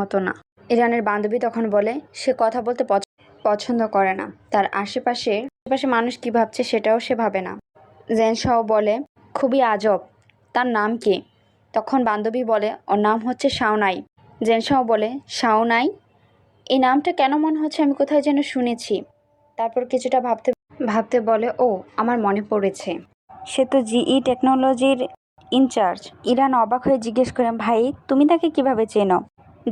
মতো না। ইরানের বান্ধবী তখন বলে সে কথা বলতে পছন্দ করে না, তার আশেপাশে মানুষ কি ভাবছে সেটাও সে ভাবে না। জেনশাও বলে খুবই আজব, তার নাম কি? তখন বান্ধবী বলে ওর নাম হচ্ছে শাওনাই। জেনশাও বলে শাওনাই, এই নামটা কেন মনে হচ্ছে আমি কোথায় যেন শুনেছি। তারপর কিছুটা ভাবতে ভাবতে বলে ও আমার মনে পড়েছে, সে তো জিই টেকনোলজির ইনচার্জ। ইরান অবাক হয়ে জিজ্ঞেস করে ভাই তুমি তাকে কিভাবে চেনো?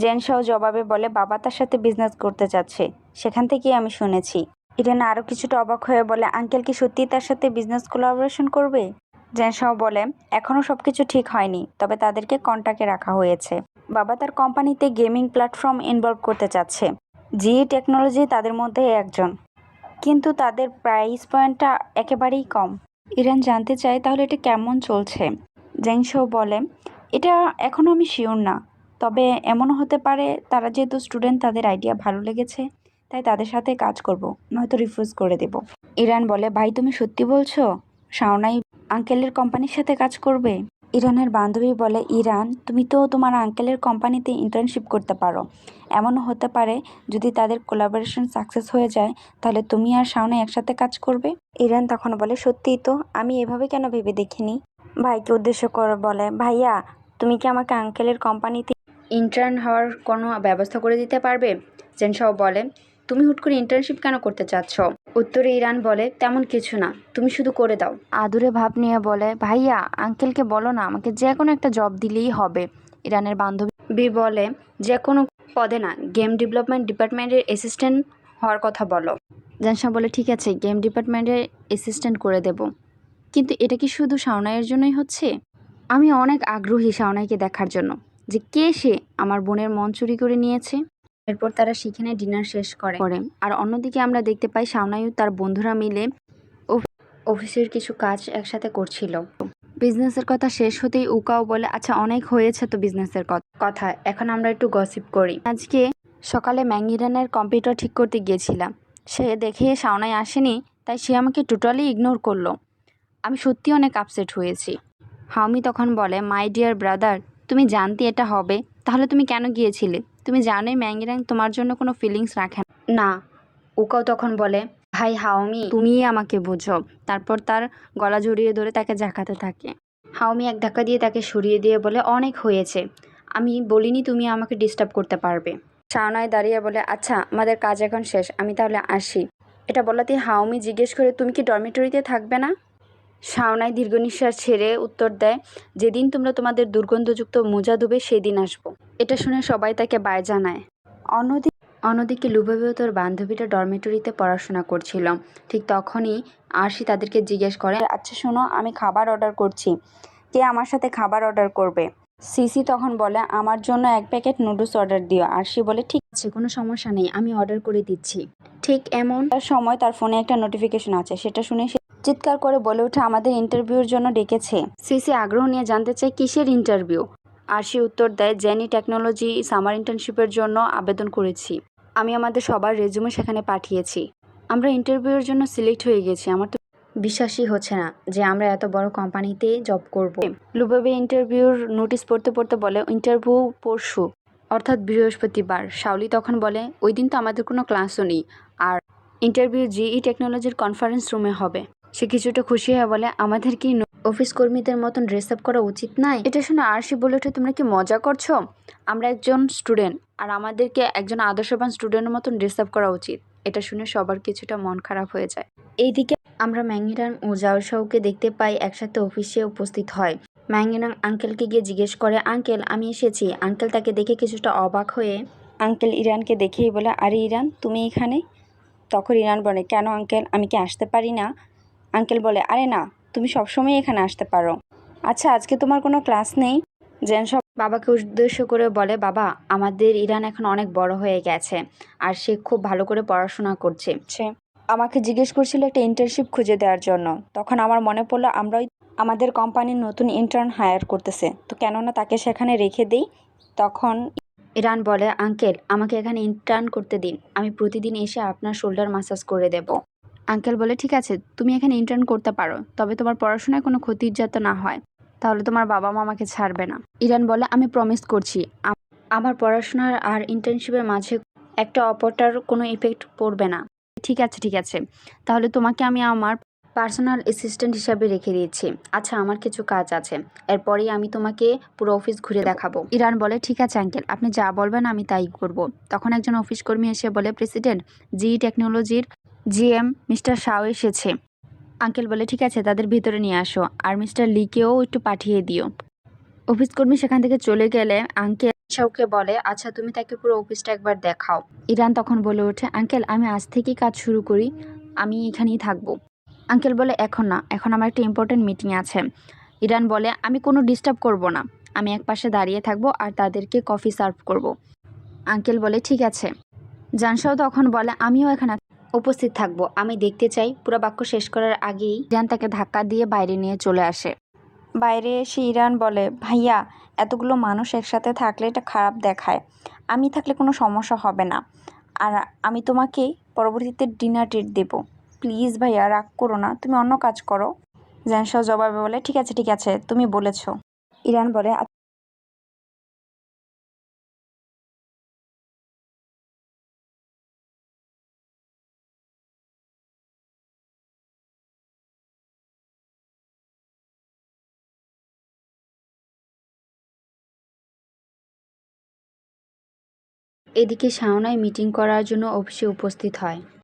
জেনশাও জবাবে বলে বাবা তার সাথে বিজনেস করতে চাচ্ছে, সেখান থেকেই আমি শুনেছি। ইরান আরও কিছুটা অবাক হয়ে বলে আঙ্কেল কি সত্যিই তার সাথে বিজনেস কোলাবোরেশন করবে? জেনশাও বলে এখনও সব কিছু ঠিক হয়নি, তবে তাদেরকে কন্টাক্টে রাখা হয়েছে। বাবা তার কোম্পানিতে গেমিং প্ল্যাটফর্ম ইনভলভ করতে চাচ্ছে। জিই টেকনোলজি তাদের মধ্যে একজন, কিন্তু তাদের প্রাইস পয়েন্টটা একেবারেই কম। ইরান জানতে চায় তাহলে এটা কেমন চলছে? জেনশাও বলে এটা এখনও আমি শিওর না, তবে এমনও হতে পারে তারা যেহেতু স্টুডেন্ট তাদের আইডিয়া ভালো লেগেছে, তাই তাদের সাথে কাজ করব, নয়তো রিফিউজ করে দেব। ইরান বলে ভাই তুমি সত্যি বলছো? শাওনাই আঙ্কেলের কোম্পানির সাথে কাজ করবে? ইরানের বান্ধবী বলে ইরান তুমি তো তোমার আঙ্কেলের কোম্পানিতে ইন্টার্নশিপ করতে পারো, এমনও হতে পারে যদি তাদের কোলাবোরেশন সাকসেস হয়ে যায় তাহলে তুমি আর শাওনাই একসাথে কাজ করবে। ইরান তখন বলে সত্যিই তো, আমি এভাবে কেন ভেবে দেখিনি। ভাইকে উদ্দেশ্য করে বলে ভাইয়া তুমি কি আমাকে আঙ্কেলের কোম্পানিতে ইন্টার্ন হওয়ার কোনো ব্যবস্থা করে দিতে পারবে? জেনশাও বলে তুমি হুট করে ইন্টার্নশিপ কেন করতে চাচ্ছ? উত্তরে ইরান বলে তেমন কিছু না, তুমি শুধু করে দাও। আদুরে ভাব নিয়ে বলে ভাইয়া আঙ্কেলকে বলো না আমাকে যে কোনো একটা জব দিলেই হবে। ইরানের বান্ধবী বলে যে কোনো পদে না, গেম ডেভেলপমেন্ট ডিপার্টমেন্টের অ্যাসিস্ট্যান্ট হওয়ার কথা বলো। জেনশাও বলে ঠিক আছে গেম ডিপার্টমেন্টের অ্যাসিস্ট্যান্ট করে দেব, কিন্তু এটা কি শুধু শাওনাইয়ের জন্যই হচ্ছে? আমি অনেক আগ্রহী শাওনাইকে দেখার জন্য, যে কে সে আমার বোনের মন চুরি করে নিয়েছে। এরপর তারা সেখানে ডিনার শেষ করে। আর অন্যদিকে আমরা দেখতে পাই শাওনাইও তার বন্ধুরা মিলে অফিসের কিছু কাজ একসাথে করছিল। বিজনেসের কথা শেষ হতেই উকাও বলে আচ্ছা অনেক হয়েছে তো বিজনেসের কথা, এখন আমরা একটু গসিপ করি। আজকে সকালে ম্যাঙ্গিরানের কম্পিউটার ঠিক করতে গিয়েছিলাম, সে দেখে শাওনাই আসেনি, তাই সে আমাকে টোটালি ইগনোর করলো। আমি সত্যি অনেক আপসেট হয়েছি। হাওমি তখন বলে মাই ডিয়ার ব্রাদার, তুমি জানতে এটা হবে তাহলে তুমি কেন গিয়েছিলে? তুমি জানোই ম্যাঙ্গিরাং তোমার জন্য কোনো ফিলিংস রাখে না। উকাও তখন বলে ভাই হাওমি তুমিই আমাকে বোঝো। তারপর তার গলা জড়িয়ে ধরে তাকে ঝাঁকাতে থাকে। হাওমি এক ধাক্কা দিয়ে তাকে সরিয়ে দিয়ে বলে অনেক হয়েছে, আমি বলিনি তুমি আমাকে ডিস্টার্ব করতে পারবে। শাওনাই দাঁড়িয়ে বলে আচ্ছা আমাদের কাজ এখন শেষ, আমি তাহলে আসি। এটা বলাতেই হাওমি জিজ্ঞেস করে তুমি কি ডরমিটরিতে থাকবে না? শাওনাই দীর্ঘ নিঃশ্বাস ছেড়ে উত্তর দেয় যেদিন তোমরা তোমাদের দুর্গন্ধযুক্ত মোজা ধুবে সেদিন আসবো। এটা শুনে সবাই তাকে বাই জানায়। অন্যদিকে লুভাবিও বান্ধবীটা ডরমিটরিতে পড়াশোনা করছিল। ঠিক তখনই আরশি তাদেরকে জিজ্ঞেস করে আচ্ছা শোনো আমি খাবার অর্ডার করছি, কে আমার সাথে খাবার অর্ডার করবে? সিসি তখন বলে আমার জন্য 1 প্যাকেট নুডলস অর্ডার দিও। আরশি বলে ঠিক আছে কোনো সমস্যা নেই, আমি অর্ডার করে দিচ্ছি। ঠিক এমন তার সময় তার ফোনে একটা নোটিফিকেশন আছে, সেটা শুনে সে চিৎকার করে বলে ওঠে আমাদের ইন্টারভিউর জন্য ডেকেছে। সিসি আগ্রহ নিয়ে জানতে চায় কিসের ইন্টারভিউ? আরশি উত্তর দেয় জেনি টেকনোলজি সামার ইন্টার্নশিপের জন্য আবেদন করেছি, আমি আমাদের সবার রেজুমে সেখানে পাঠিয়েছি, আমরা ইন্টারভিউর জন্য সিলেক্ট হয়ে গেছি। আমার তো বিশ্বাসই হচ্ছে না যে আমরা এত বড় কোম্পানিতে জব করব। লুবাবে ইন্টারভিউর নোটিশ পড়তে পড়তে বলে ইন্টারভিউ পরশু, অর্থাৎ বৃহস্পতিবার। শাওলি তখন বলে ওই দিন তো আমাদের কোনো ক্লাসও নেই, আর ইন্টারভিউ জিই টেকনোলজির কনফারেন্স রুমে হবে। সে কিছুটা খুশি হয়ে বলে আমাদের কি অফিস কর্মীদের মতন ড্রেস আপ করা উচিত নয়? এটা শুনে আরশি বলে ওঠে তোমরা কি মজা করছো? আমরা একজন স্টুডেন্ট আর আমাদেরকে একজন আদর্শবান স্টুডেন্টের মতন ড্রেস আপ করা উচিত। এটা শুনে সবার কিছুটা মন খারাপ হয়ে যায়। এইদিকে আমরা ম্যাঙ্গিরাং ও জাওশাওকে দেখতে পাই একসাথে অফিসে উপস্থিত হয়। ম্যাঙ্গিরাং আঙ্কেলকে গিয়ে জিজ্ঞেস করে আঙ্কেল আমি এসেছি। আঙ্কেল তাকে দেখে কিছুটা অবাক হয়ে আঙ্কেল ইরানকে দেখেই বলে আরে ইরান তুমি এখানে? তখন ইরান বলে কেন আঙ্কেল আমি কি আসতে পারি না? আঙ্কেল বলে আরে না তুমি সবসময় এখানে আসতে পারো। আচ্ছা আজকে তোমার কোনো ক্লাস নেই? জেনসব বাবাকে উদ্দেশ্য করে বলে বাবা আমাদের ইরান এখন অনেক বড় হয়ে গেছে আর সে খুব ভালো করে পড়াশোনা করছে, সে আমাকে জিজ্ঞেস করছিল একটা ইন্টার্নশিপ খুঁজে দেওয়ার জন্য। তখন আমার মনে পড়লো আমরাই আমাদের কোম্পানির নতুন ইন্টার্ন হায়ার করতেছে, তো কেননা তাকে সেখানে রেখে দিই। তখন ইরান বলে আঙ্কেল আমাকে এখানে ইন্টার্ন করতে দিন, আমি প্রতিদিন এসে আপনার শোল্ডার মাসাজ করে দেব। আঙ্কেল বলে ঠিক আছে তুমি এখানে ইন্টার্ন করতে পারো, তবে তোমার পড়াশোনায় কোনো ক্ষতি যাতে না হয়, তাহলে তোমার বাবা মা আমাকে ছাড়বে না। ইরান বলে আমি প্রমিস করছি আমার পড়াশোনার আর ইন্টার্নশিপের মাঝে একটা অপরটার কোনো ইফেক্ট পড়বে না। ঠিক আছে, তাহলে তোমাকে আমি আমার পার্সোনাল অ্যাসিস্ট্যান্ট হিসাবে রেখে দিয়েছি। আচ্ছা, আমার কিছু কাজ আছে, এরপরেই আমি তোমাকে পুরো অফিস ঘুরে দেখাবো। ইরান বলে, ঠিক আছে আঙ্কেল, আপনি যা বলবেন আমি তাই করব। তখন একজন অফিস কর্মী এসে বলে, প্রেসিডেন্ট, জি টেকনোলজির জিএম মিস্টার শাও এসেছে। আঙ্কেল বলে, ঠিক আছে, তাদের ভিতরে নিয়ে আসো, আর মিস্টার লিকেও একটু পাঠিয়ে দিও। অফিস কর্মী সেখান থেকে চলে গেলে আঙ্কেল শাওকে বলে, আচ্ছা তুমি তাকে পুরো অফিসটা একবার দেখাও। ইরান তখন বলে ওঠে, আঙ্কেল আমি আজ থেকেই কাজ শুরু করি, আমি এখানেই থাকবো। আঙ্কেল বলে, এখন না, এখন আমার একটা ইম্পর্টেন্ট মিটিং আছে। ইরান বলে, আমি কোনো ডিস্টার্ব করব না, আমি একপাশে দাঁড়িয়ে থাকবো আর তাদেরকে কফি সার্ভ করব। আঙ্কেল বলে, ঠিক আছে। জানশাও তখন বলে, আমিও এখানে উপস্থিত থাকবো, আমি দেখতে চাই। পুরো বাক্য শেষ করার আগেই ইরান তাকে ধাক্কা দিয়ে বাইরে নিয়ে চলে আসে। বাইরে এসে ইরান বলে, ভাইয়া, এতগুলো মানুষ একসাথে থাকলে এটা খারাপ দেখায়, আমি থাকলে কোনো সমস্যা হবে না, আর আমি তোমাকে পরবর্তীতে ডিনার ট্রিট দেবো। প্লিজ ভাইয়া, রাগ করো না, তুমি অন্য কাজ করো। জানশাও জবাবে বলে, ঠিক আছে, তুমি বলেছো। ইরান বলে, এদিকে শাওনাই মিটিং করার জন্য অফিসে উপস্থিত হয়।